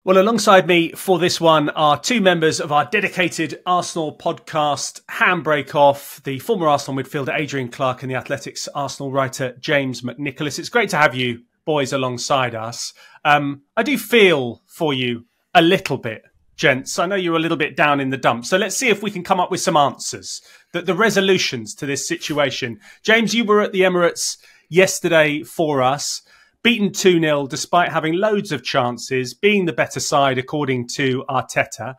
Well, alongside me for this one are two members of our dedicated Arsenal podcast, Handbrake Off, the former Arsenal midfielder Adrian Clarke and the Athletics Arsenal writer James McNicholas. It's great to have you boys alongside us. I do feel for you a little bit, gents. I know you're a little bit down in the dumps. So let's see if we can come up with some answers, the resolutions to this situation. James, you were at the Emirates yesterday for us. Beaten 2-0 despite having loads of chances, being the better side according to Arteta.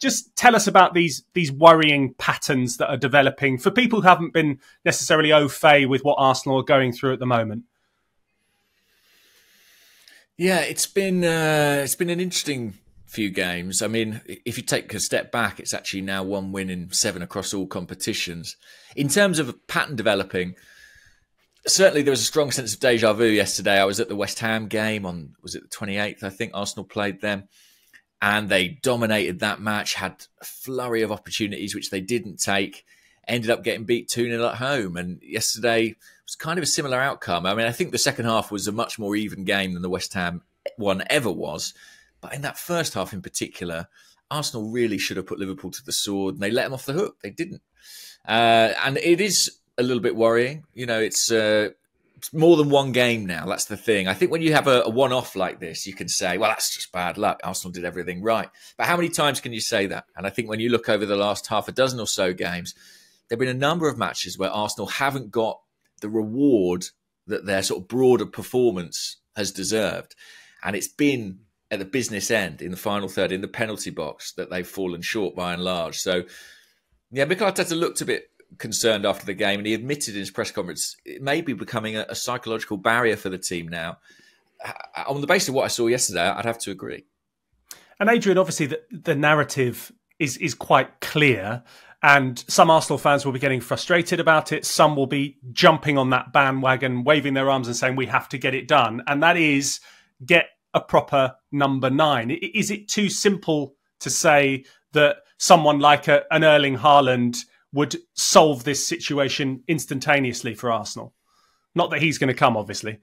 Just tell us about these worrying patterns that are developing for people who haven't been necessarily au fait with what Arsenal are going through at the moment. Yeah, it's been an interesting few games. I mean, if you take a step back, it's actually now 1 win in 7 across all competitions. In terms of a pattern developing, certainly there was a strong sense of deja vu yesterday. I was at the West Ham game on, was it the 28th? I think Arsenal played them. And they dominated that match, had a flurry of opportunities, which they didn't take, ended up getting beat 2-0 at home. And yesterday was kind of a similar outcome. I mean, I think the second half was a much more even game than the West Ham one ever was. But in that first half in particular, Arsenal really should have put Liverpool to the sword. And they let them off the hook. They didn't. And it is a little bit worrying. You know, it's more than one game now. That's the thing. I think when you have a one-off like this, you can say, well, that's just bad luck. Arsenal did everything right. But how many times can you say that? And I think when you look over the last half a dozen or so games, there have been a number of matches where Arsenal haven't got the reward that their sort of broader performance has deserved. And it's been at the business end, in the final third, in the penalty box, that they've fallen short by and large. So, yeah, Mikel Arteta looked a bit concerned after the game, and he admitted in his press conference it may be becoming a psychological barrier for the team now. On the basis of what I saw yesterday, I'd have to agree. And Adrian, obviously the narrative is quite clear, and some Arsenal fans will be getting frustrated about it. Some will be jumping on that bandwagon, waving their arms and saying we have to get it done, and that is get a proper number 9. Is it too simple to say that someone like an Erling Haaland would solve this situation instantaneously for Arsenal? Not that he's going to come, obviously.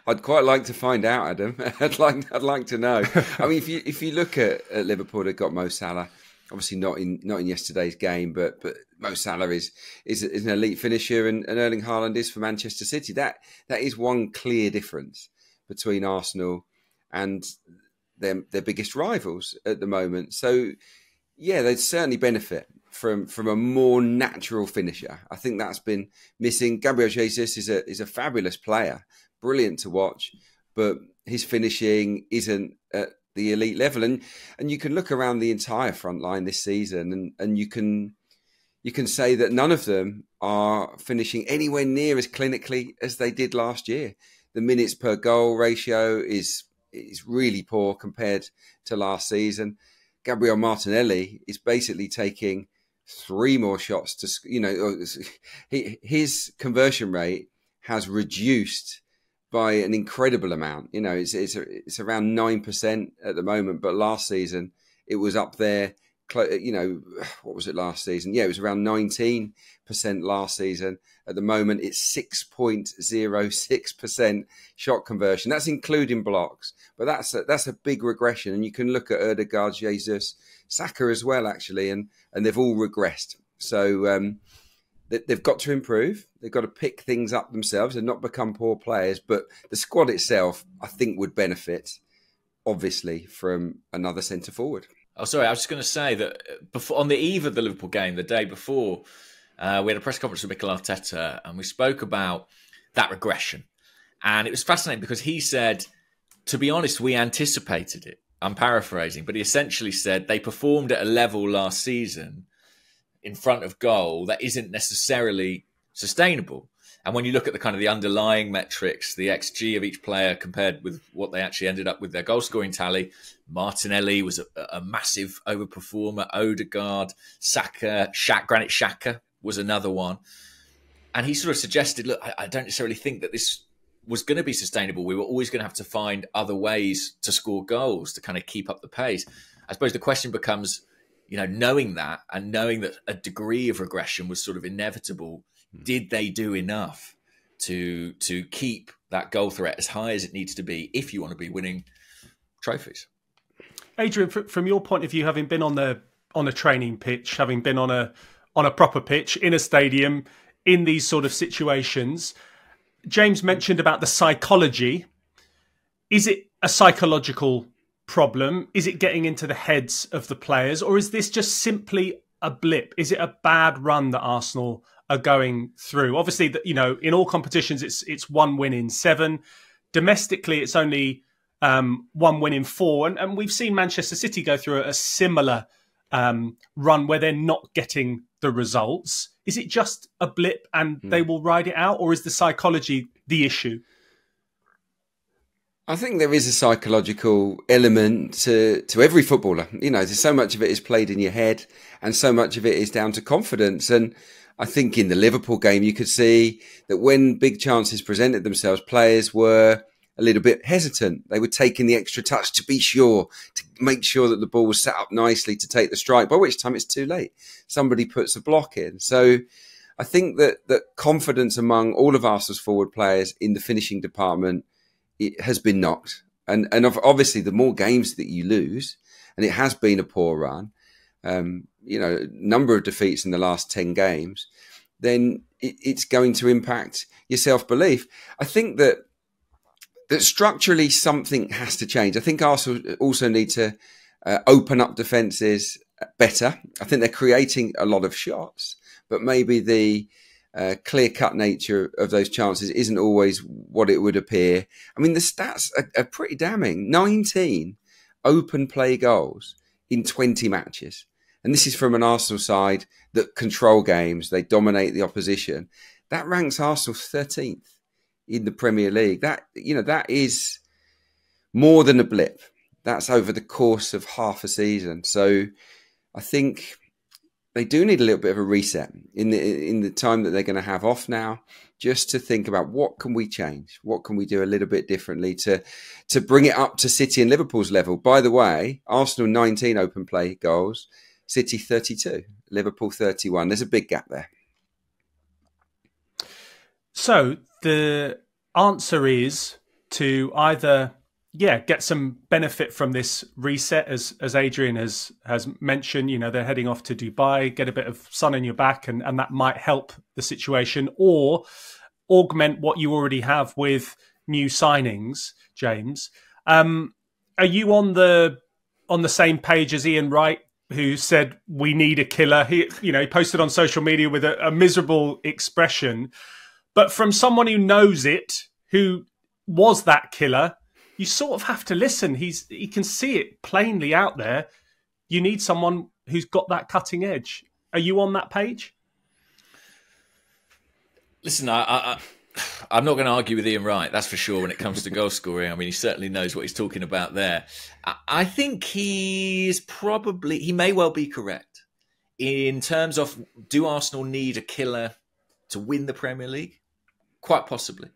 I'd quite like to find out, Adam. I'd like to know. I mean, if you look at Liverpool, they've got Mo Salah. Obviously not in yesterday's game, but Mo Salah is an elite finisher, and Erling Haaland is for Manchester City. That is one clear difference between Arsenal and their biggest rivals at the moment. So, yeah, they'd certainly benefit from a more natural finisher. I think that's been missing. Gabriel Jesus is a fabulous player, brilliant to watch, but his finishing isn't at the elite level. And you can look around the entire front line this season, and you can say that none of them are finishing anywhere near as clinically as they did last year. The minutes per goal ratio is really poor compared to last season. Gabriel Martinelli is basically taking 3 more shots to, his conversion rate has reduced by an incredible amount. You know, it's around 9% at the moment, but last season it was up there. You know, what was it last season? Yeah, it was around 19% last season. At the moment, it's 6.06% shot conversion. That's including blocks, but that's a big regression. And you can look at Odegaard, Jesus, Saka as well, actually, and they've all regressed. So they've got to improve. They've got to pick things up themselves and not become poor players. But the squad itself, I think, would benefit, obviously, from another centre forward. Oh, sorry, I was just going to say that on the eve of the Liverpool game, the day before, we had a press conference with Mikel Arteta, and we spoke about that regression. And it was fascinating because he said, to be honest, we anticipated it. I'm paraphrasing, but he essentially said they performed at a level last season in front of goal that isn't necessarily sustainable. And when you look at the kind of the underlying metrics, the XG of each player compared with what they actually ended up with their goal scoring tally, Martinelli was a massive overperformer. Odegaard, Saka, Granit Xhaka was another one. And he sort of suggested, look, I don't necessarily think that this was going to be sustainable. We were always going to have to find other ways to score goals to kind of keep up the pace. I suppose the question becomes, you know, knowing that and knowing that a degree of regression was sort of inevitable, did they do enough to keep that goal threat as high as it needs to be if you want to be winning trophies. Adrian, from your point of view, having been on a training pitch, having been on a proper pitch in a stadium, in these sort of situations, James mentioned about the psychology. Is it a psychological problem? Is it getting into the heads of the players, or is this just simply a blip? Is it a bad run that Arsenal are going through? Obviously, in all competitions, it's 1 win in 7. Domestically, it's only 1 win in 4, and we've seen Manchester City go through a similar run where they're not getting the results. Is it just a blip and they will ride it out, or is the psychology the issue? I think there is a psychological element to every footballer. There's so much of it is played in your head, and so much of it is down to confidence. And I think in the Liverpool game, you could see that when big chances presented themselves, players were a little bit hesitant. They were taking the extra touch to be sure, to make sure that the ball was set up nicely to take the strike, by which time it's too late. Somebody puts a block in. So I think that confidence among all of Arsenal's forward players in the finishing department, it has been knocked. And obviously, the more games that you lose, and it has been a poor run, number of defeats in the last 10 games, then it's going to impact your self-belief. I think that structurally something has to change. I think Arsenal also need to open up defences better. I think they're creating a lot of shots, but maybe the clear-cut nature of those chances isn't always what it would appear. I mean, the stats are pretty damning. 19 open play goals in 20 matches. And this is from an Arsenal side that control games. They dominate the opposition. That ranks Arsenal 13th in the Premier League. That is more than a blip. That's over the course of half a season. So I think they do need a little bit of a reset in the time that they're going to have off now, just to think about what can we change? What can we do a little bit differently to bring it up to City and Liverpool's level? By the way, Arsenal 19 open play goals, City 32, Liverpool 31. There's a big gap there. So the answer is to either get some benefit from this reset, as Adrian has mentioned. They're heading off to Dubai, get a bit of sun in your back, and that might help the situation, or augment what you already have with new signings. James, are you on the same page as Ian Wright, who said we need a killer? He posted on social media with a miserable expression, but from someone who knows it, who was that killer, you sort of have to listen. He can see it plainly out there. You need someone who's got that cutting edge. Are you on that page? Listen, I'm not going to argue with Ian Wright, that's for sure, when it comes to goal scoring. I mean, he certainly knows what he's talking about there. I think he may well be correct. In terms of, do Arsenal need a killer to win the Premier League? Quite possibly.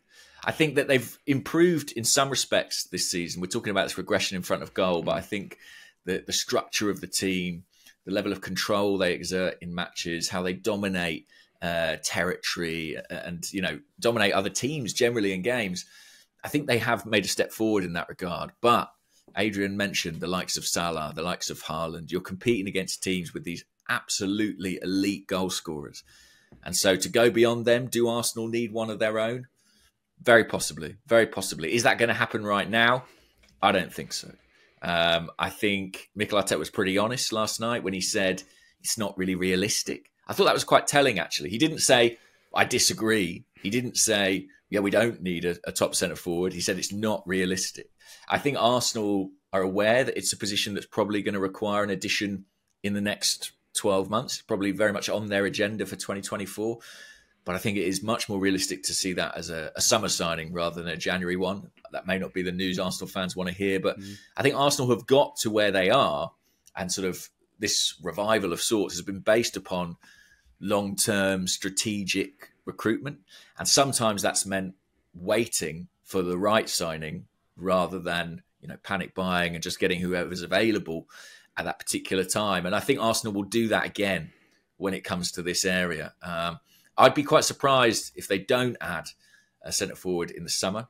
I think that they've improved in some respects this season. We're talking about this regression in front of goal, but I think that the structure of the team, the level of control they exert in matches, how they dominate territory and dominate other teams generally in games, I think they have made a step forward in that regard. But Adrian mentioned the likes of Salah, the likes of Haaland. You're competing against teams with these absolutely elite goal scorers. And so to go beyond them, do Arsenal need one of their own? Very possibly, very possibly. Is that going to happen right now? I don't think so. I think Mikel Arteta was pretty honest last night when he said it's not really realistic. I thought that was quite telling, actually. He didn't say, I disagree. He didn't say, we don't need a top centre forward. He said it's not realistic. I think Arsenal are aware that it's a position that's probably going to require an addition in the next 12 months, probably very much on their agenda for 2024. But I think it is much more realistic to see that as a summer signing rather than a January one. That may not be the news Arsenal fans want to hear, but I think Arsenal have got to where they are, and sort of this revival of sorts has been based upon long-term strategic recruitment. And sometimes that's meant waiting for the right signing rather than panic buying and just getting whoever's available at that particular time. And I think Arsenal will do that again when it comes to this area. I'd be quite surprised if they don't add a centre forward in the summer.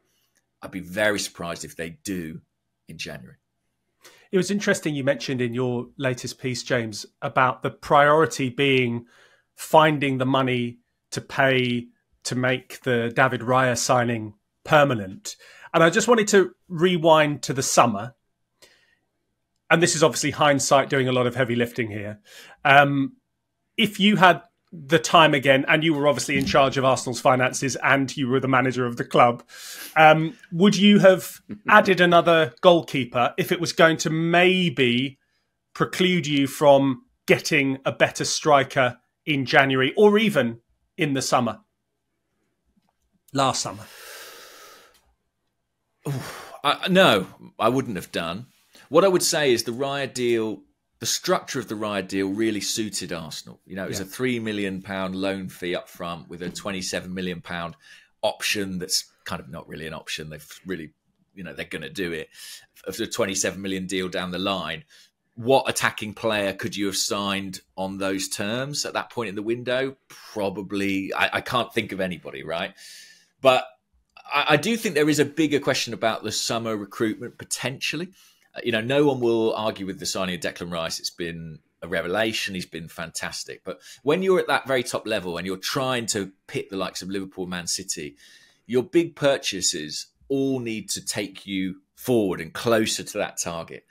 I'd be very surprised if they do in January. It was interesting you mentioned in your latest piece, James, about the priority being finding the money to pay to make the David Raya signing permanent. And I just wanted to rewind to the summer. And this is obviously hindsight doing a lot of heavy lifting here. If you had the time again, and you were obviously in charge of Arsenal's finances and you were the manager of the club, would you have added another goalkeeper if it was going to maybe preclude you from getting a better striker in January or even in the summer? Last summer. No, I wouldn't have done. What I would say is the Raya deal, the structure of the Raya deal really suited Arsenal. You know, it was a £3 million loan fee up front with a £27 million option that's kind of not really an option. They've really, you know, they're going to do it. Of the £27 million deal down the line, what attacking player could you have signed on those terms at that point in the window? Probably, I can't think of anybody, right? But I do think there is a bigger question about the summer recruitment potentially. You know, no one will argue with the signing of Declan Rice. It's been a revelation. He's been fantastic. But when you're at that very top level and you're trying to pit the likes of Liverpool, Man City, your big purchases all need to take you forward and closer to that target.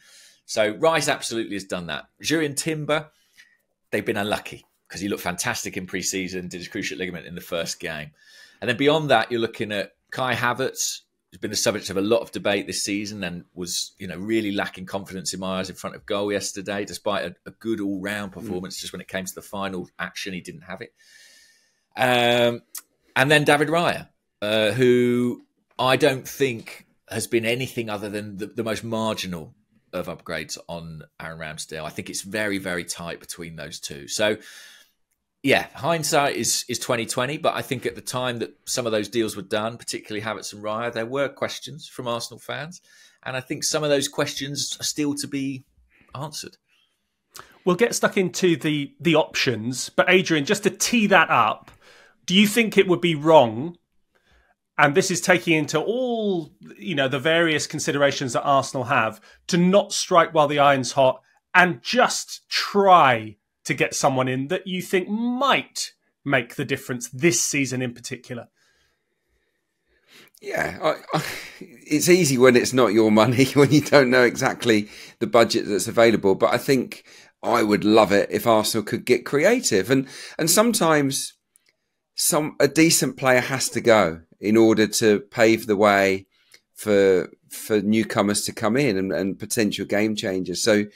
So Rice absolutely has done that. Jurrien Timber, they've been unlucky because he looked fantastic in pre-season, did his cruciate ligament in the first game. And then beyond that, you're looking at Kai Havertz, who's been the subject of a lot of debate this season and was, you know, really lacking confidence in my eyes in front of goal yesterday, despite a good all-round performance. Just when it came to the final action, he didn't have it. And then David Raya, who I don't think has been anything other than the most marginal of upgrades on Aaron Ramsdale. I think it's very, very tight between those two. So, yeah, hindsight is 2020, but I think at the time that some of those deals were done, particularly Havertz and Raya, there were questions from Arsenal fans. And I think some of those questions are still to be answered. We'll get stuck into the options, but Adrian, just to tee that up, do you think it would be wrong, and this is taking into all, you know, the various considerations that Arsenal have, to not strike while the iron's hot and just try to get someone in that you think might make the difference this season in particular? Yeah, it's easy when it's not your money, when you don't know exactly the budget that's available. But I think I would love it if Arsenal could get creative. And sometimes a decent player has to go in order to pave the way for newcomers to come in and potential game changers. So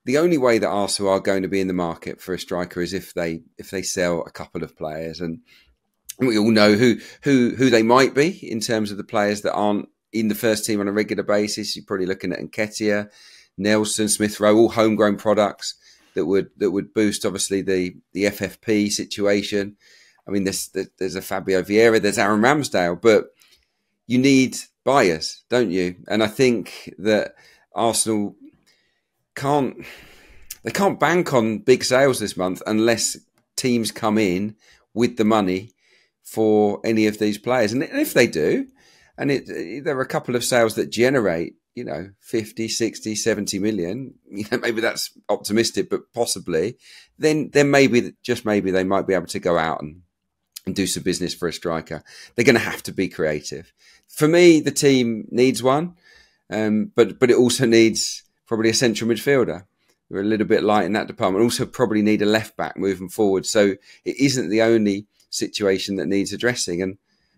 the only way that Arsenal are going to be in the market for a striker is if they sell a couple of players, and we all know who they might be in terms of the players that aren't in the first team on a regular basis. You're probably looking at Nketiah, Nelson, Smith Rowe, all homegrown products that would boost obviously the FFP situation. I mean, there's a Fabio Vieira, there's Aaron Ramsdale, but you need buyers, don't you? And I think that Arsenal can't bank on big sales this month unless teams come in with the money for any of these players. And if they do, and there are a couple of sales that generate, 50, 60, 70 million, maybe that's optimistic, but possibly, then maybe, just maybe, they might be able to go out and do some business for a striker. They're going to have to be creative. For me, the team needs one, but it also needs probably a central midfielder. We're a little bit light in that department. Also probably need a left back moving forward. So it isn't the only situation that needs addressing. And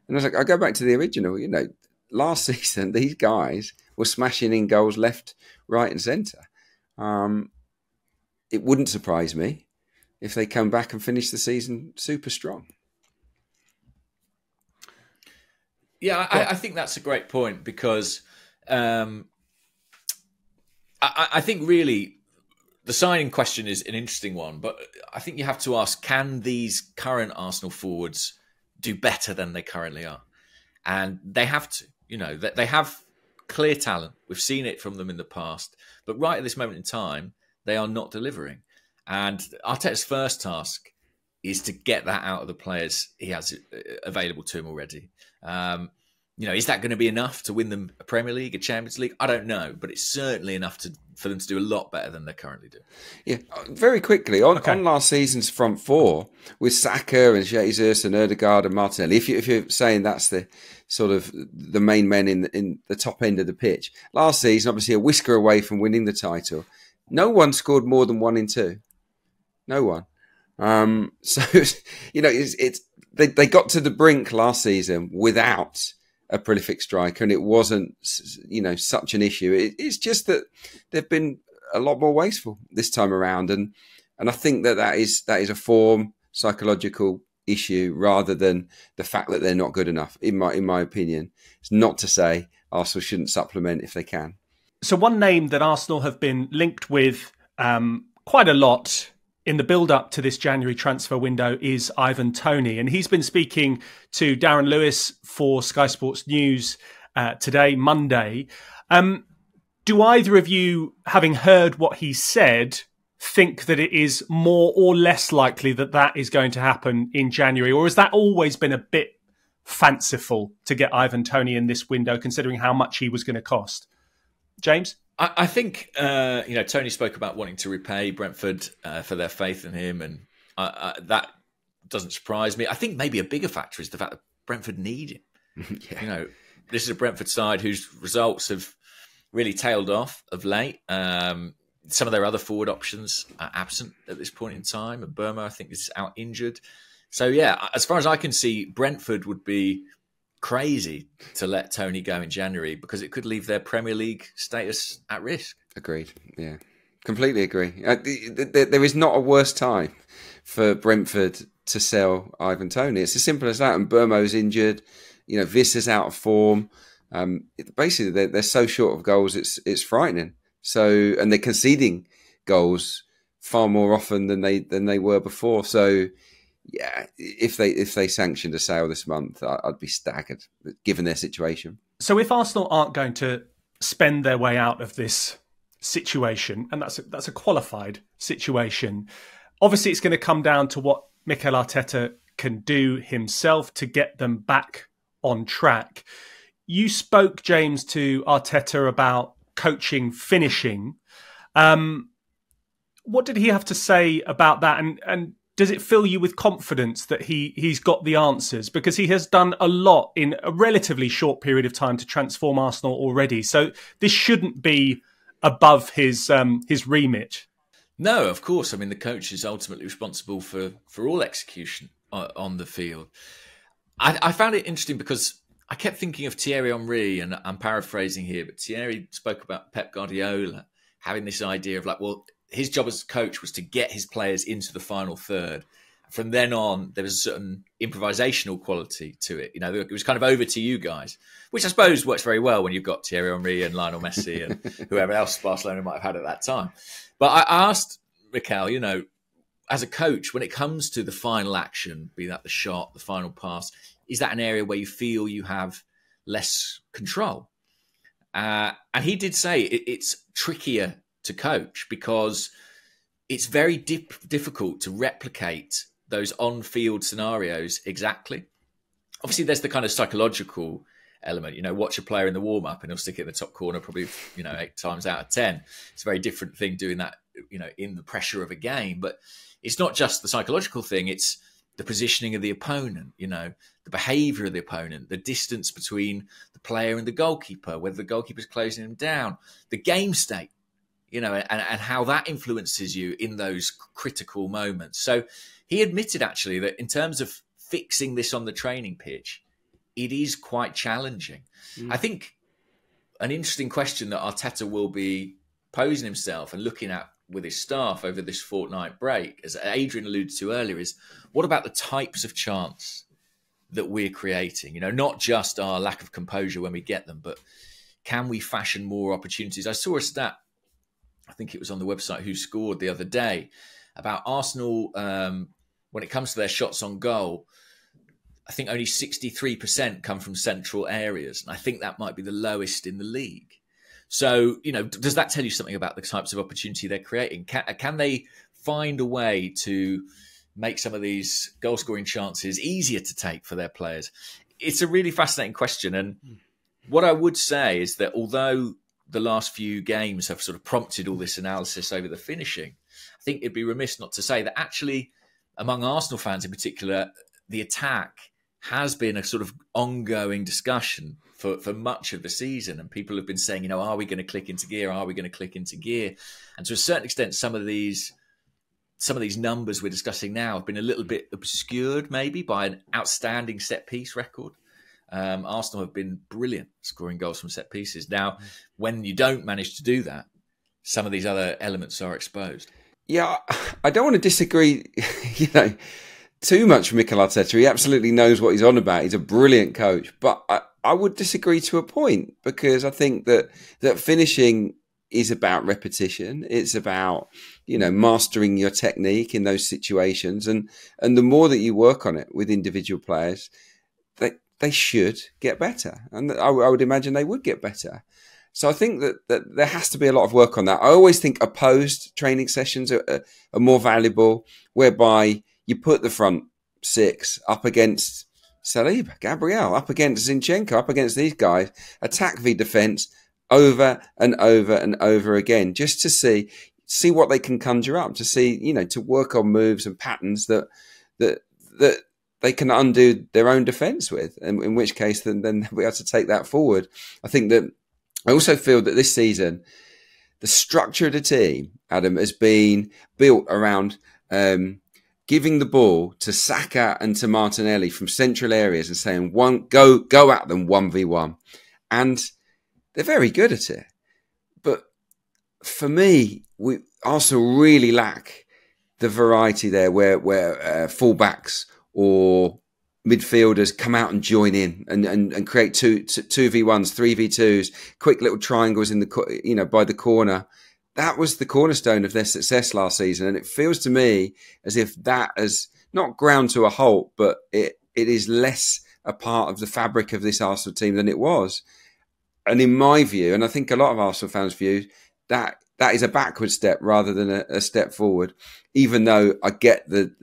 I go back to the original, last season, these guys were smashing in goals left, right and centre. It wouldn't surprise me if they come back and finish the season super strong. Yeah, I think that's a great point because I think really the signing question is an interesting one, but I think you have to ask, can these current Arsenal forwards do better than they currently are? And they have to, they have clear talent. We've seen it from them in the past, but right at this moment in time, they are not delivering. And Arteta's first task is to get that out of the players he has available to him already. Is that going to be enough to win them a Premier League, a Champions League? I don't know, but it's certainly enough for them to do a lot better than they're currently doing. Yeah, very quickly, on last season's front four, with Saka and Jesus and Ødegaard and Martinelli, if you're saying that's the sort of the main men in the top end of the pitch, last season, obviously a whisker away from winning the title, no one scored more than 1 in 2. No one. So, they got to the brink last season without a prolific striker, and it wasn't, such an issue. It's just that they've been a lot more wasteful this time around, and I think that is a form psychological issue rather than the fact that they're not good enough. In my opinion, it's not to say Arsenal shouldn't supplement if they can. So one name that Arsenal have been linked with quite a lot in the build-up to this January transfer window is Ivan Toney. And he's been speaking to Darren Lewis for Sky Sports News today, Monday. Do either of you, having heard what he said, think that it is more or less likely that is going to happen in January? Or has that always been a bit fanciful to get Ivan Toney in this window, considering how much he was going to cost? James? I think, Toney spoke about wanting to repay Brentford for their faith in him, and that doesn't surprise me. I think maybe a bigger factor is the fact that Brentford need him. Yeah. This is a Brentford side whose results have really tailed off of late. Some of their other forward options are absent at this point in time, and Burma, I think, is out injured. So, yeah, as far as I can see, Brentford would be crazy to let Toney go in January because it could leave their Premier League status at risk. Agreed. Yeah, completely agree. There is not a worse time for Brentford to sell Ivan Toney. It's as simple as that. And Burmo's injured. Visser's out of form. Basically, they're so short of goals. It's frightening. So, and they're conceding goals far more often than they were before. So, yeah, if they sanctioned a sale this month, I'd be staggered, given their situation. So if Arsenal aren't going to spend their way out of this situation, and that's a qualified situation, obviously it's going to come down to what Mikel Arteta can do himself to get them back on track. You spoke, James, to Arteta about coaching finishing. What did he have to say about that? And does it fill you with confidence that he's got the answers? Because he has done a lot in a relatively short period of time to transform Arsenal already. So this shouldn't be above his remit. No, of course. I mean, the coach is ultimately responsible for all execution on the field. I found it interesting because I kept thinking of Thierry Henry, and I'm paraphrasing here, but Thierry spoke about Pep Guardiola having this idea of his job as coach was to get his players into the final third. From then on, there was a certain improvisational quality to it. It was kind of over to you guys, which I suppose works very well when you've got Thierry Henry and Lionel Messi and whoever else Barcelona might have had at that time. But I asked Mikel, as a coach, when it comes to the final action, be that the shot, the final pass, is that an area where you feel you have less control? And he did say it's trickier to coach because it's very difficult to replicate those on-field scenarios exactly. Obviously, there's the kind of psychological element. Watch a player in the warm-up and he'll stick it in the top corner probably 8 times out of 10. It's a very different thing doing that in the pressure of a game. But it's not just the psychological thing, it's the positioning of the opponent, the behaviour of the opponent, the distance between the player and the goalkeeper, whether the goalkeeper's closing him down, the game state, and how that influences you in those critical moments. So he admitted actually that in terms of fixing this on the training pitch, it is quite challenging. I think an interesting question that Arteta will be posing himself and looking at with his staff over this fortnight break, as Adrian alluded to earlier, is what about the types of chance that we're creating? Not just our lack of composure when we get them, but can we fashion more opportunities? I saw a stat, I think it was on the website Who Scored the other day, about Arsenal, when it comes to their shots on goal, I think only 63% come from central areas. And I think that might be the lowest in the league. So, does that tell you something about the types of opportunity they're creating? Can they find a way to make some of these goal-scoring chances easier to take for their players? it's a really fascinating question. And what I would say is that although the last few games have sort of prompted all this analysis over the finishing, I think it'd be remiss not to say that actually among Arsenal fans in particular, the attack has been a sort of ongoing discussion for much of the season. And people have been saying, are we going to click into gear? Are we going to click into gear? And to a certain extent, some of these numbers we're discussing now have been a little bit obscured maybe by an outstanding set-piece record. Arsenal have been brilliant scoring goals from set pieces. Now, when you don't manage to do that, some of these other elements are exposed. Yeah, I don't want to disagree, too much with Mikel Arteta. He absolutely knows what he's on about. He's a brilliant coach. But I would disagree to a point, because I think that finishing is about repetition. It's about, mastering your technique in those situations. And the more that you work on it with individual players, they should get better. And I would imagine they would get better. So I think that there has to be a lot of work on that. I always think opposed training sessions are more valuable, whereby you put the front six up against Saliba, Gabriel, up against Zinchenko, up against these guys, attack v defence over and over and over again, just to see what they can conjure up, to see, to work on moves and patterns that they can undo their own defence with, and in which case then they'll be able to take that forward. I also feel that this season, the structure of the team, Adam, has been built around giving the ball to Saka and to Martinelli from central areas and saying, go at them 1v1. And they're very good at it. But for me, Arsenal really lack the variety there where fullbacks or midfielders come out and join in and create 2v1s, 3v2s, quick little triangles in the by the corner. That was the cornerstone of their success last season, and it feels to me as if that has not ground to a halt, but it is less a part of the fabric of this Arsenal team than it was. And in my view, and I think a lot of Arsenal fans' view, that is a backward step rather than a step forward. Even though I get the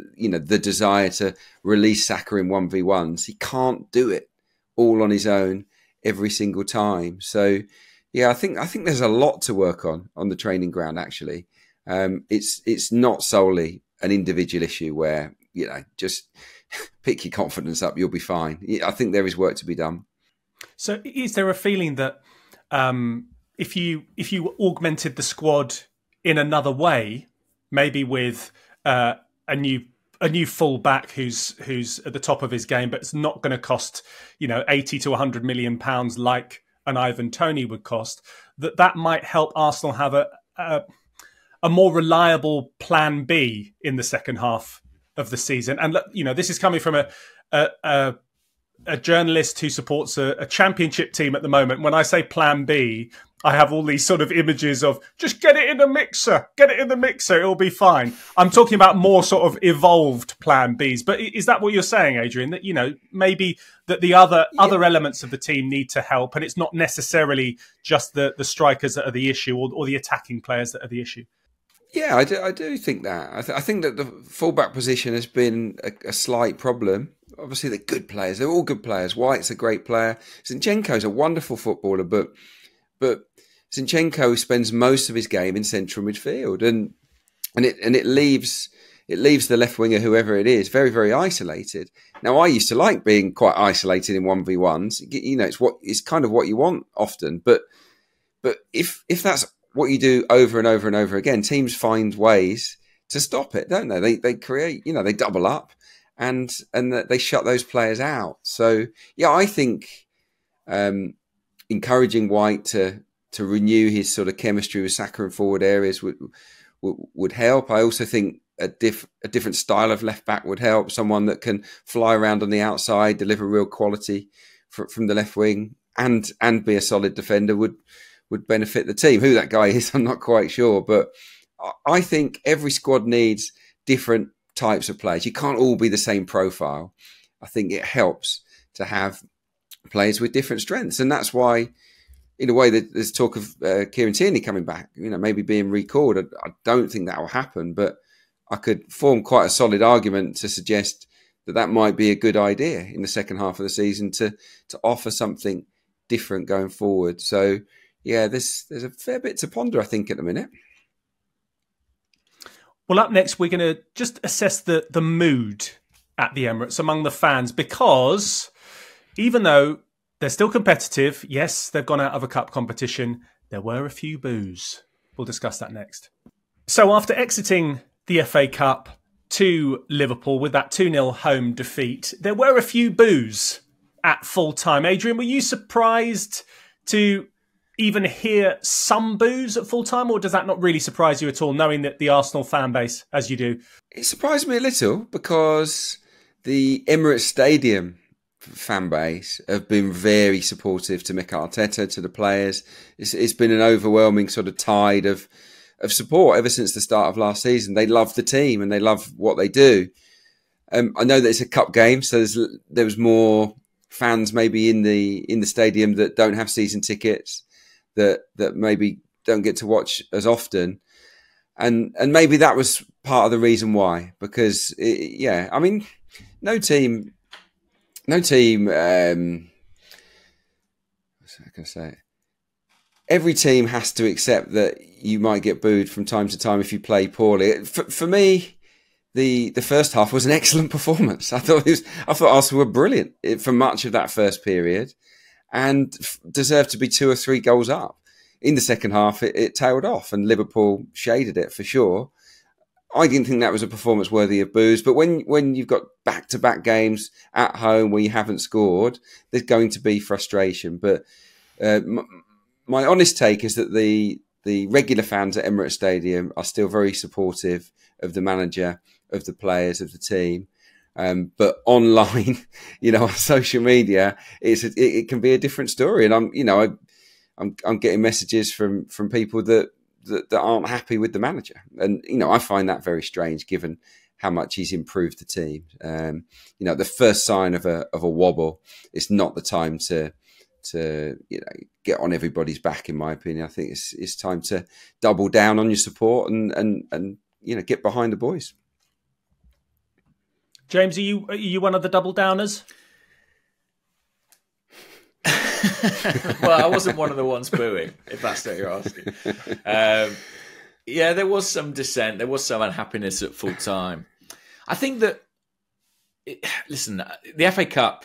desire to release Saka in 1v1s, he can't do it all on his own every single time. So, yeah, I think there's a lot to work on the training ground. Actually, it's not solely an individual issue where just pick your confidence up, you'll be fine. I think there is work to be done. So, is there a feeling that if you augmented the squad in another way, maybe with a new full back who's at the top of his game, but it's not going to cost 80 to 100 million pounds like an Ivan Toney would cost, that might help Arsenal have a more reliable plan B in the second half of the season? And this is coming from a journalist who supports a championship team at the moment. When I say plan B, I have all these sort of images of just get it in the mixer, it'll be fine. I'm talking about more sort of evolved plan Bs. But is that what you're saying, Adrian? That, maybe that the other elements of the team need to help, and it's not necessarily just the strikers that are the issue or the attacking players that are the issue? Yeah, I do think that. I think that the fullback position has been a slight problem. Obviously, they're good players. They're all good players. White's a great player. Zinchenko's a wonderful footballer, but Zinchenko spends most of his game in central midfield, and it leaves the left winger, whoever it is, very, very isolated. Now, I used to like being quite isolated in 1v1s. It's kind of what you want often, but if that's what you do over and over and over again, teams find ways to stop it, don't they? They create, they double up and they shut those players out. So yeah, I think encouraging White to renew his sort of chemistry with Saka in forward areas would help. I also think a different style of left back would help. Someone that can fly around on the outside, deliver real quality from the left wing, and be a solid defender would benefit the team. Who that guy is, I'm not quite sure, but I think every squad needs different types of players. You can't all be the same profile. I think it helps to have players with different strengths, and that's why, in a way, there's talk of Kieran Tierney coming back, maybe being recalled. I don't think that will happen, but I could form quite a solid argument to suggest that might be a good idea in the second half of the season to offer something different going forward. So, yeah, there's a fair bit to ponder, I think, at the minute. Well, up next, we're going to just assess the mood at the Emirates among the fans, because even though they're still competitive, yes, they've gone out of a cup competition, there were a few boos. We'll discuss that next. So after exiting the FA Cup to Liverpool with that 2-0 home defeat, there were a few boos at full time. Adrian, were you surprised to even hear some boos at full time, or does that not really surprise you at all, knowing that the Arsenal fan base, as you do? It surprised me a little because the Emirates Stadium fan base have been very supportive to Mikel Arteta, to the players. It's been an overwhelming sort of tide of support ever since the start of last season. They love the team and they love what they do. I know that it's a cup game, so there was more fans maybe in the stadium that don't have season tickets, that maybe don't get to watch as often. And maybe that was part of the reason why, because I mean, no team, what's I can say? Every team has to accept that you might get booed from time to time if you play poorly. For me, the first half was an excellent performance. I thought Arsenal were brilliant for much of that first period, and deserved to be 2 or 3 goals up. In the second half, it tailed off, and Liverpool shaded it for sure. I didn't think that was a performance worthy of boos, but when you've got back-to-back games at home where you haven't scored, there's going to be frustration. But my honest take is that the regular fans at Emirates Stadium are still very supportive of the manager, of the players, of the team. But online, on social media, it can be a different story. And I'm getting messages from people that aren't happy with the manager, and I find that very strange given how much he's improved the team. The first sign of a wobble, it's not the time to get on everybody's back. In my opinion, I think it's time to double down on your support and get behind the boys. James, are you one of the double downers? Well, I wasn't one of the ones booing, if that's what you're asking. There was some dissent. There was some unhappiness at full time. I think that, the FA Cup,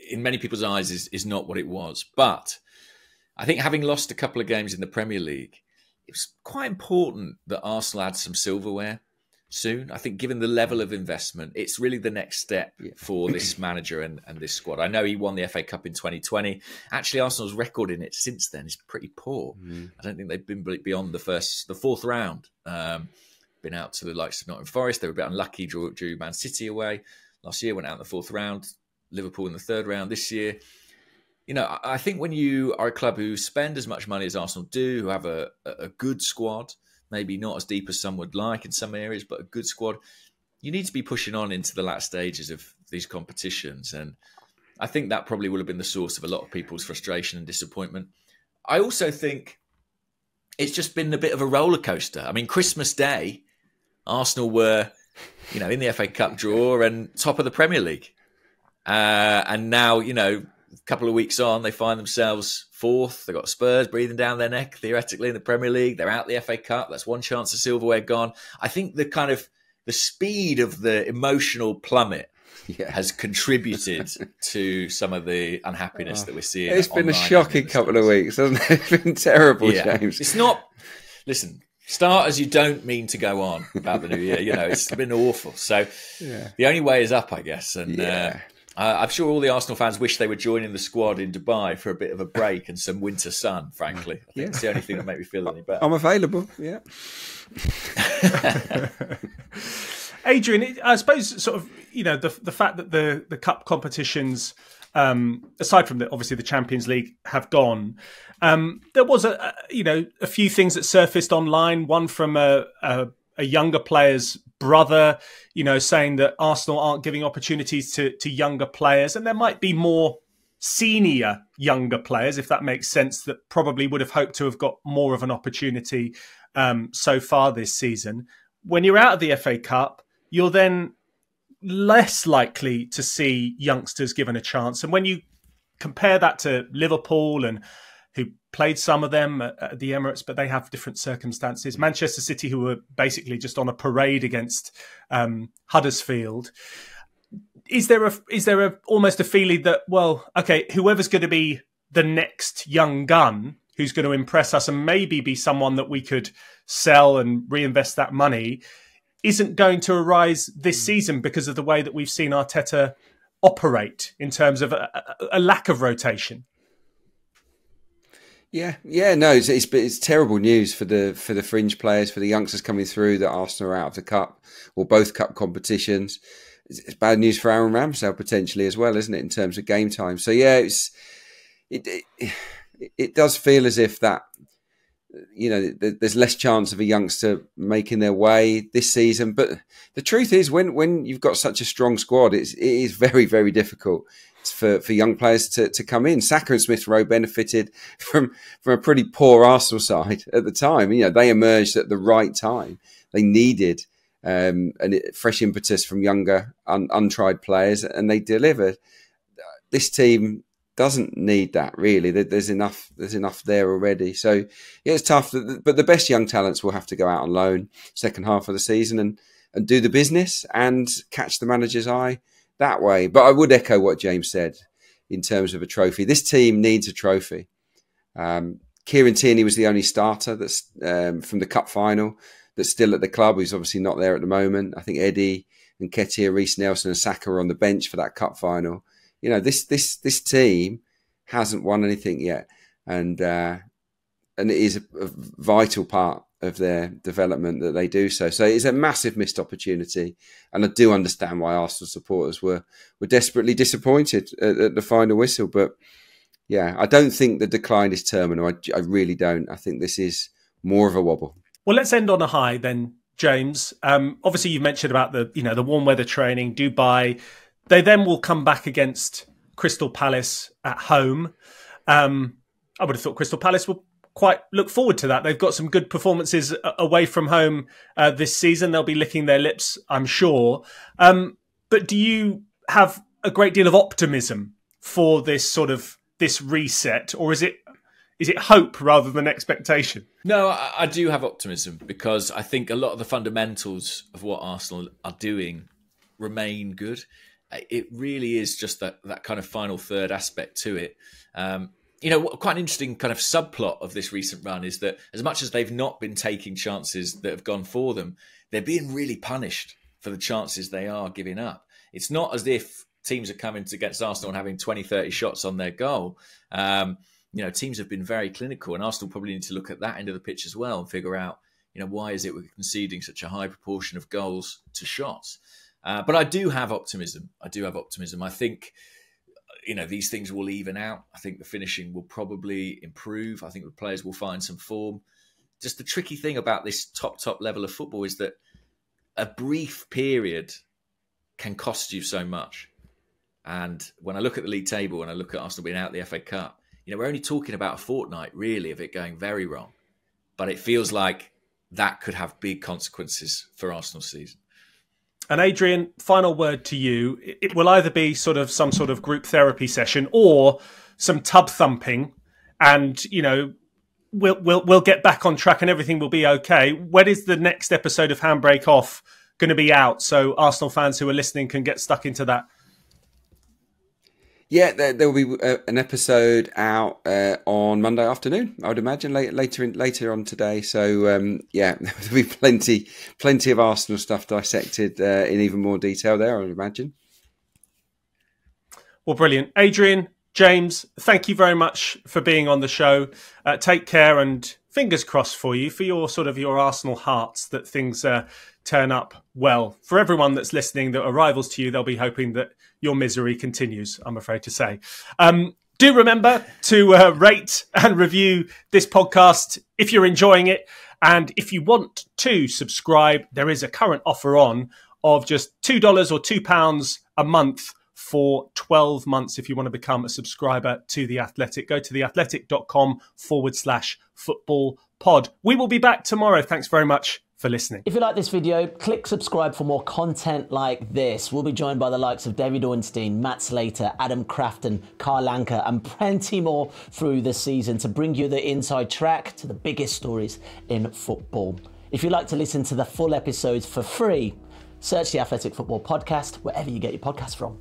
in many people's eyes, is not what it was. But I think having lost a couple of games in the Premier League, it was quite important that Arsenal had some silverware soon. I think given the level of investment, it's really the next step for this manager and this squad. I know he won the FA Cup in 2020. Actually, Arsenal's record in it since then is pretty poor. I don't think they've been beyond the fourth round. Been out to the likes of Nottingham Forest. They were a bit unlucky, drew Man City away. Last year, went out in the 4th round. Liverpool in the 3rd round this year. I think when you are a club who spend as much money as Arsenal do, who have a good squad, maybe not as deep as some would like in some areas, but a good squad, you need to be pushing on into the last stages of these competitions. And I think that probably will have been the source of a lot of people's frustration and disappointment. I also think it's just been a bit of a roller coaster. I mean, Christmas Day, Arsenal were, in the FA Cup draw and top of the Premier League. And now, a couple of weeks on, they find themselves 4th. They've got Spurs breathing down their neck, theoretically, in the Premier League. They're out the FA Cup. That's one chance of silverware gone. I think the speed of the emotional plummet has contributed to some of the unhappiness that we're seeing. It's been a shocking couple of weeks, hasn't it? It's been terrible, James. It's not... Listen, start as you don't mean to go on about the new year. It's been awful. So the only way is up, I guess. And I'm sure all the Arsenal fans wish they were joining the squad in Dubai for a bit of a break and some winter sun, frankly. I think it's the only thing that makes me feel any better. I'm available, yeah. Adrian, I suppose sort of, the fact that the cup competitions, aside from obviously the Champions League, have gone, there was a few things that surfaced online, one from a younger player's brother, saying that Arsenal aren't giving opportunities to younger players, and there might be more senior younger players, if that makes sense, that probably would have hoped to have got more of an opportunity so far this season. When you're out of the FA Cup, you're then less likely to see youngsters given a chance. And when you compare that to Liverpool, and who played some of them at the Emirates, but they have different circumstances. Manchester City, who were basically just on a parade against Huddersfield. Is there almost a feeling that, well, okay, whoever's going to be the next young gun who's going to impress us and maybe be someone that we could sell and reinvest that money isn't going to arise this season because of the way that we've seen Arteta operate in terms of a lack of rotation? Yeah, no, it's terrible news for the fringe players, for the youngsters coming through that Arsenal are out of the cup or both cup competitions. It's bad news for Aaron Ramsdale potentially as well, isn't it, in terms of game time? So yeah, it does feel as if that, you know, there's less chance of a youngster making their way this season. But the truth is, when you've got such a strong squad, it is very, very difficult for young players to come in. Saka and Smith Rowe benefited from a pretty poor Arsenal side at the time. You know, they emerged at the right time. They needed fresh impetus from younger, untried players, and they delivered. This team doesn't need that, really. There's enough there already. So yeah, it's tough. But the best young talents will have to go out on loan second half of the season and do the business and catch the manager's eye that way. But I would echo what James said in terms of a trophy. This team needs a trophy. Kieran Tierney was the only starter that's from the cup final that's still at the club. He's obviously not there at the moment. I think Eddie and Nketiah, Reece Nelson and Saka are on the bench for that cup final. You know, this team hasn't won anything yet, and it is a vital part of their development that they do so. So it's a massive missed opportunity, and I do understand why Arsenal supporters were desperately disappointed at the final whistle. But yeah, I don't think the decline is terminal. I really don't. I think this is more of a wobble. Well, let's end on a high then, James. Obviously, you mentioned about the warm weather training, Dubai. They then will come back against Crystal Palace at home. I would have thought Crystal Palace will quite look forward to that. They've got some good performances away from home this season. They'll be licking their lips, I'm sure. But do you have a great deal of optimism for this reset, or is it hope rather than expectation? No, I do have optimism because I think a lot of the fundamentals of what Arsenal are doing remain good. It really is just that kind of final third aspect to it. Quite an interesting kind of subplot of this recent run is that as much as they've not been taking chances that have gone for them, they're being really punished for the chances they are giving up. It's not as if teams are coming against Arsenal and having 20, 30 shots on their goal. Teams have been very clinical, and Arsenal probably need to look at that end of the pitch as well and figure out, why is it we're conceding such a high proportion of goals to shots? But I do have optimism. I think, these things will even out. I think the finishing will probably improve. I think the players will find some form. Just the tricky thing about this top level of football is that a brief period can cost you so much. And when I look at the league table and I look at Arsenal being out of the FA Cup, we're only talking about a fortnight, really, of it going very wrong. But it feels like that could have big consequences for Arsenal's season. And Adrian, final word to you. It will either be some sort of group therapy session or some tub thumping, and we'll get back on track and everything will be okay. When is the next episode of Handbrake Off going to be out, so Arsenal fans who are listening can get stuck into that? Yeah, there will be an episode out on Monday afternoon, I would imagine, later on today. So, there'll be plenty of Arsenal stuff dissected in even more detail there, I would imagine. Well, brilliant. Adrian, James, thank you very much for being on the show. Take care, and fingers crossed for you, for your Arsenal hearts, that things turn up well. For everyone that's listening that are rivals to you, they'll be hoping that your misery continues, I'm afraid to say. Do remember to rate and review this podcast if you're enjoying it. And if you want to subscribe, there is a current offer on of just $2 or £2 a month for 12 months if you want to become a subscriber to The Athletic. Go to theathletic.com/football pod. We will be back tomorrow. Thanks very much for listening. If you like this video, click subscribe for more content like this. We'll be joined by the likes of David Ornstein, Matt Slater, Adam Crafton, Carl Anker, and plenty more through the season to bring you the inside track to the biggest stories in football. If you'd like to listen to the full episodes for free, search the Athletic Football Podcast wherever you get your podcasts from.